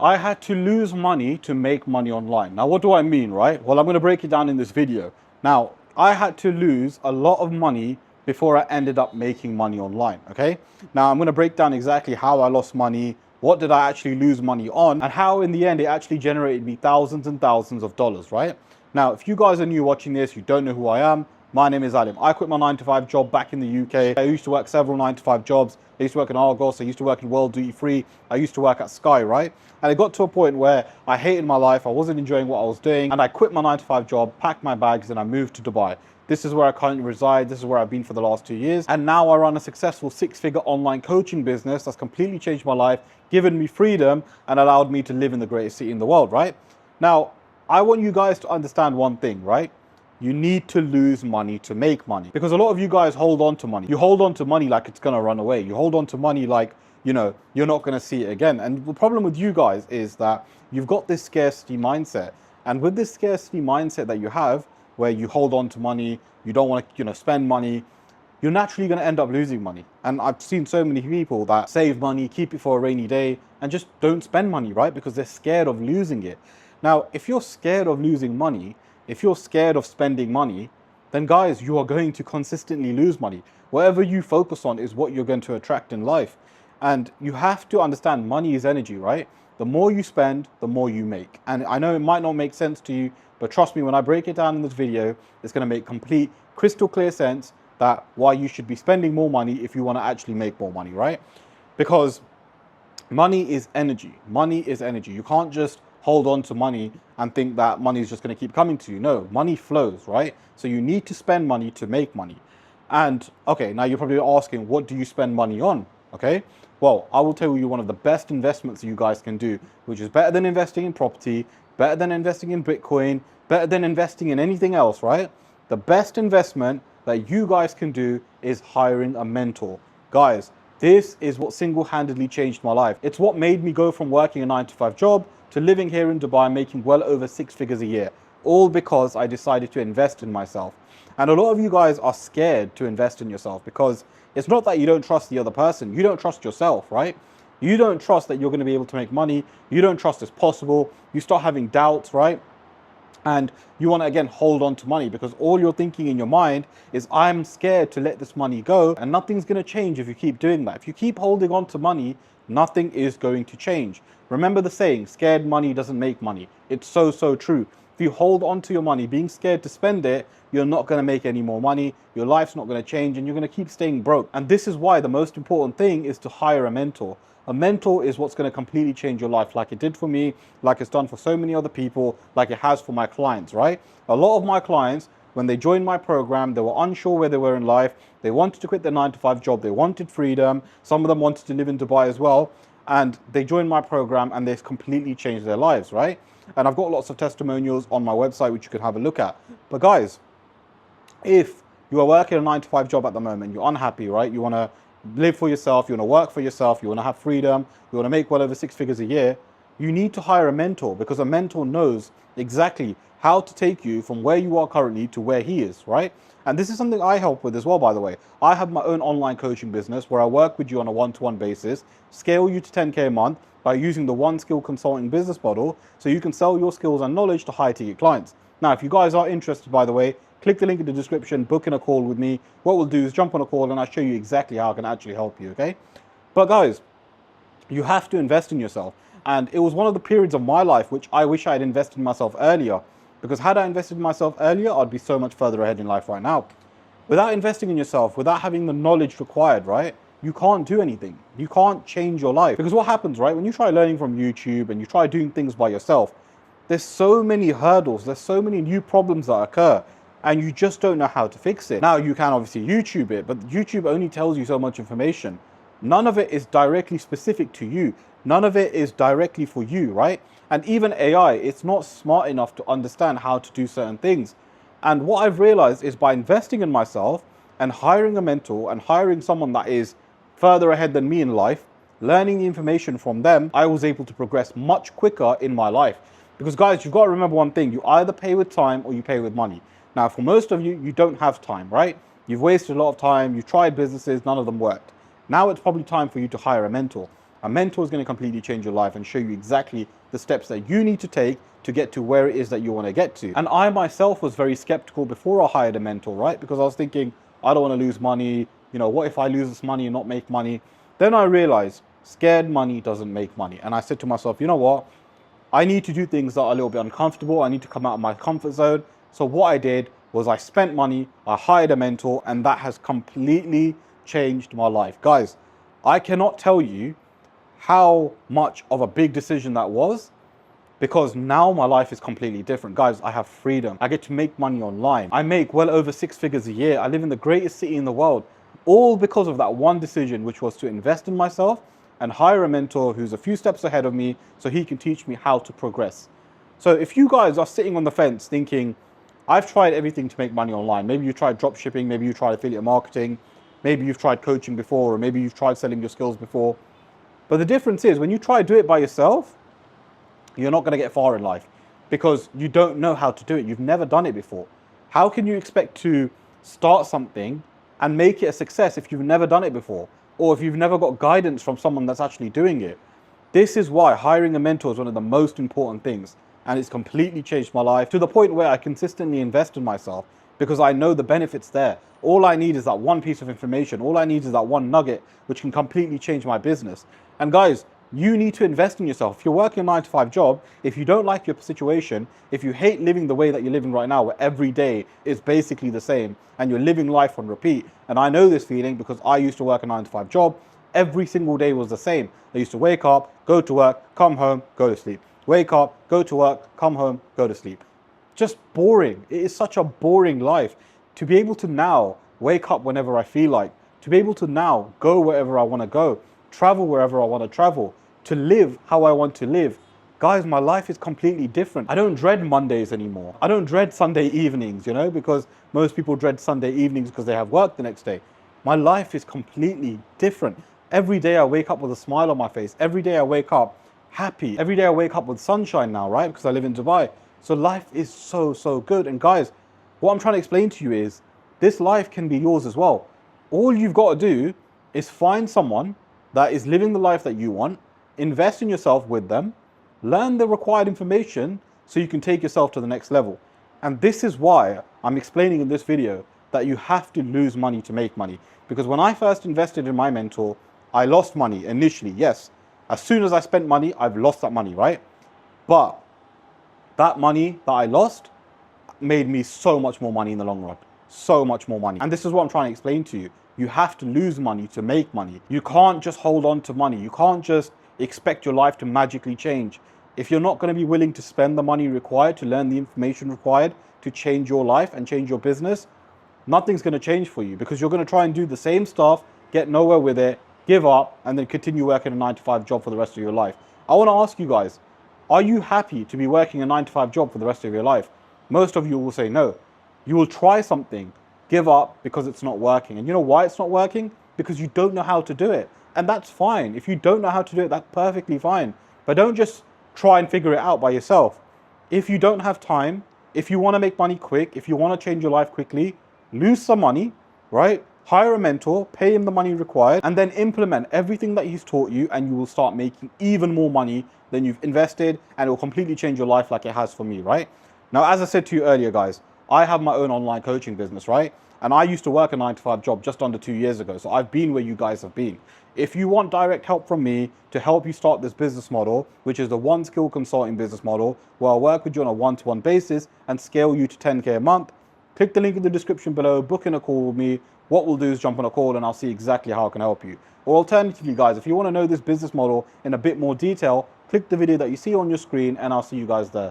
I had to lose money to make money online. Now, what do I mean, right? Well, I'm going to break it down in this video. Now, I had to lose a lot of money before I ended up making money online, okay? Now, I'm going to break down exactly how I lost money, what did I actually lose money on, and how in the end it actually generated me thousands and thousands of dollars, right? Now, if you guys are new watching this, you don't know who I am, my name is Alim. I quit my 9-to-5 job back in the UK. I used to work several 9-to-5 jobs. I used to work in Argos. I used to work in World Duty Free. I used to work at Sky, right? And it got to a point where I hated my life. I wasn't enjoying what I was doing. And I quit my 9-to-5 job, packed my bags, and I moved to Dubai. This is where I currently reside. This is where I've been for the last 2 years. And now I run a successful 6-figure online coaching business that's completely changed my life, given me freedom, and allowed me to live in the greatest city in the world, right? Now, I want you guys to understand one thing, right? You need to lose money to make money, because a lot of you guys hold on to money. You hold on to money like it's going to run away. You hold on to money like, you know, you're not going to see it again. And the problem with you guys is that you've got this scarcity mindset. And with this scarcity mindset that you have, where you hold on to money, you don't want to, spend money, you're naturally going to end up losing money. And I've seen so many people that save money, keep it for a rainy day, and just don't spend money, right? Because they're scared of losing it. Now, if you're scared of losing money, if you're scared of spending money, then guys, you are going to consistently lose money. Whatever you focus on is what you're going to attract in life. And you have to understand money is energy, right? The more you spend, the more you make. And I know it might not make sense to you, but trust me, when I break it down in this video, it's going to make complete, crystal clear sense that why you should be spending more money if you want to actually make more money, right? Because money is energy. Money is energy. You can't just hold on to money and think that money is just going to keep coming to you. No, money flows, right? So you need to spend money to make money. And okay, now you're probably asking, what do you spend money on? Okay, well, I will tell you one of the best investments you guys can do, which is better than investing in property, better than investing in Bitcoin, better than investing in anything else, right? The best investment that you guys can do is hiring a mentor. Guys, this is what single-handedly changed my life. It's what made me go from working a 9-to-5 job to living here in Dubai, making well over 6 figures a year, all because I decided to invest in myself. And a lot of you guys are scared to invest in yourself because it's not that you don't trust the other person. You don't trust yourself, right? You don't trust that you're going to be able to make money. You don't trust it's possible. You start having doubts, right? And you want to, again, hold on to money because all you're thinking in your mind is, I'm scared to let this money go, and nothing's going to change if you keep doing that. If you keep holding on to money, nothing is going to change. Remember the saying, scared money doesn't make money. It's so, so true. If you hold on to your money, being scared to spend it, you're not going to make any more money. Your life's not going to change and you're going to keep staying broke. And this is why the most important thing is to hire a mentor. A mentor is what's going to completely change your life, like it did for me, like it's done for so many other people, like it has for my clients, right? A lot of my clients, when they joined my program, they were unsure where they were in life. They wanted to quit their 9-to-5 job. They wanted freedom. Some of them wanted to live in Dubai as well. And they joined my program and they've completely changed their lives, right? And I've got lots of testimonials on my website, which you could have a look at. But guys, if you are working a 9-to-5 job at the moment, you're unhappy, right? You want to live for yourself, you want to work for yourself, you want to have freedom, you want to make well over 6 figures a year, you need to hire a mentor, because a mentor knows exactly how to take you from where you are currently to where he is, right? And this is something I help with as well, by the way. I have my own online coaching business where I work with you on a one-to-one basis, scale you to 10K a month by using the one skill consulting business model so you can sell your skills and knowledge to high ticket clients. Now, if you guys are interested, by the way, click the link in the description, book in a call with me. What we'll do is jump on a call and I'll show you exactly how I can actually help you, okay? But guys, you have to invest in yourself. And it was one of the periods of my life which I wish I had invested in myself earlier. Because had I invested in myself earlier, I'd be so much further ahead in life right now. Without investing in yourself, without having the knowledge required, right, you can't do anything. You can't change your life. Because what happens, right, when you try learning from YouTube and you try doing things by yourself, there's so many hurdles, there's so many new problems that occur, and you just don't know how to fix it. Now, you can obviously YouTube it, but YouTube only tells you so much information. None of it is directly specific to you. None of it is directly for you, right? And even AI, it's not smart enough to understand how to do certain things. And what I've realized is by investing in myself and hiring a mentor and hiring someone that is further ahead than me in life, learning the information from them, I was able to progress much quicker in my life. Because guys, you've got to remember one thing, you either pay with time or you pay with money. Now, for most of you, you don't have time, right? You've wasted a lot of time, you've tried businesses, none of them worked. Now it's probably time for you to hire a mentor. A mentor is going to completely change your life and show you exactly the steps that you need to take to get to where it is that you want to get to. And I myself was very skeptical before I hired a mentor, right? Because I was thinking, I don't want to lose money. You know, what if I lose this money and not make money? Then I realized scared money doesn't make money. And I said to myself, you know what? I need to do things that are a little bit uncomfortable. I need to come out of my comfort zone. So what I did was I spent money, I hired a mentor, and that has completely changed my life. Guys, I cannot tell you how much of a big decision that was, because now my life is completely different. Guys, I have freedom. I get to make money online. I make well over 6 figures a year. I live in the greatest city in the world, all because of that one decision, which was to invest in myself and hire a mentor who's a few steps ahead of me so he can teach me how to progress. So if you guys are sitting on the fence thinking, I've tried everything to make money online. Maybe you tried drop shipping, maybe you tried affiliate marketing, maybe you've tried coaching before, or maybe you've tried selling your skills before. But the difference is when you try to do it by yourself, you're not going to get far in life because you don't know how to do it. You've never done it before. How can you expect to start something and make it a success if you've never done it before, or if you've never got guidance from someone that's actually doing it? This is why hiring a mentor is one of the most important things, and it's completely changed my life to the point where I consistently invest in myself because I know the benefits there. All I need is that one piece of information. All I need is that one nugget, which can completely change my business. And guys, you need to invest in yourself. If you're working a 9-to-5 job, if you don't like your situation, if you hate living the way that you're living right now, where every day is basically the same and you're living life on repeat, and I know this feeling because I used to work a 9-to-5 job, every single day was the same. I used to wake up, go to work, come home, go to sleep. Wake up, go to work, come home, go to sleep. Just boring. It is such a boring life. To be able to now wake up whenever I feel like, to be able to now go wherever I want to go, travel wherever I want to travel, to live how I want to live. Guys, my life is completely different. I don't dread Mondays anymore. I don't dread Sunday evenings, you know, because most people dread Sunday evenings because they have work the next day. My life is completely different. Every day I wake up with a smile on my face. Every day I wake up happy. Every day I wake up with sunshine now, right? Because I live in Dubai. So life is so good. And guys, what I'm trying to explain to you is this life can be yours as well. All you've got to do is find someone that is living the life that you want, invest in yourself with them, learn the required information so you can take yourself to the next level. And this is why I'm explaining in this video that you have to lose money to make money. Because when I first invested in my mentor, I lost money initially, yes. As soon as I spent money, I've lost that money, right? But that money that I lost made me so much more money in the long run. So much more money. And this is what I'm trying to explain to you. You have to lose money to make money. You can't just hold on to money. You can't just expect your life to magically change. If you're not going to be willing to spend the money required to learn the information required to change your life and change your business, nothing's going to change for you because you're going to try and do the same stuff, get nowhere with it, give up, and then continue working a 9-to-5 job for the rest of your life. I want to ask you guys, are you happy to be working a 9-to-5 job for the rest of your life? Most of you will say no. You will try something, give up because it's not working. And you know why it's not working? Because you don't know how to do it. And that's fine. If you don't know how to do it, that's perfectly fine. But don't just try and figure it out by yourself. If you don't have time, if you want to make money quick, if you want to change your life quickly, lose some money, right? Hire a mentor, pay him the money required, and then implement everything that he's taught you, and you will start making even more money than you've invested, and it will completely change your life like it has for me, right? Now, as I said to you earlier, guys, I have my own online coaching business, right? And I used to work a 9-to-5 job just under 2 years ago. So I've been where you guys have been. If you want direct help from me to help you start this business model, which is the one skill consulting business model, where I'll work with you on a one-to-one basis and scale you to 10K a month, click the link in the description below, book in a call with me. What we'll do is jump on a call and I'll see exactly how I can help you. Or alternatively, guys, if you want to know this business model in a bit more detail, click the video that you see on your screen and I'll see you guys there.